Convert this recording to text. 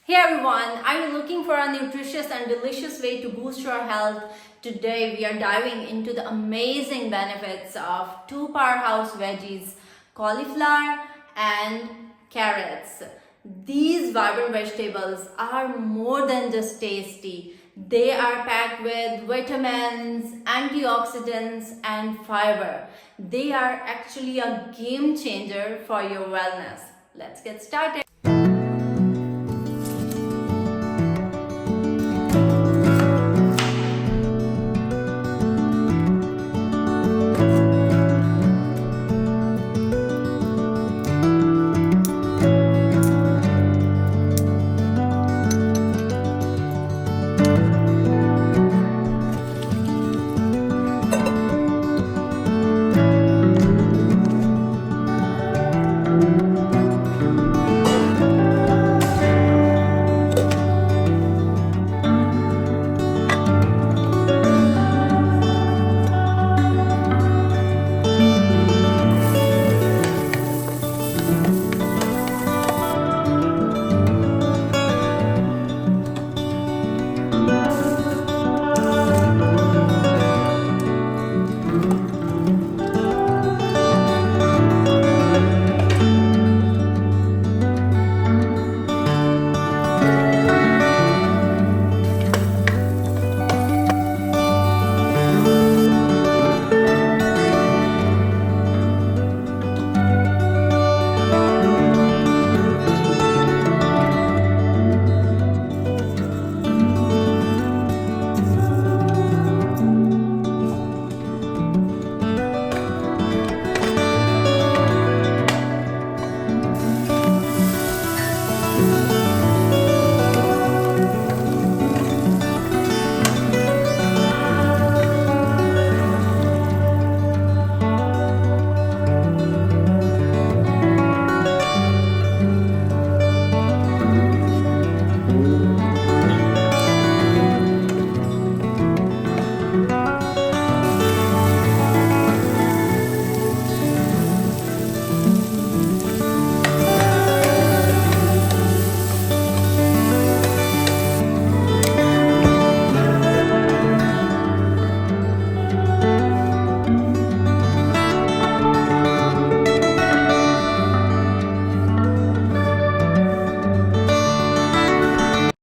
Hey everyone, are you looking for a nutritious and delicious way to boost your health? Today we are diving into the amazing benefits of two powerhouse veggies, cauliflower and carrots. These vibrant vegetables are more than just tasty. They are packed with vitamins, antioxidants and fiber. They are actually a game changer for your wellness. Let's get started.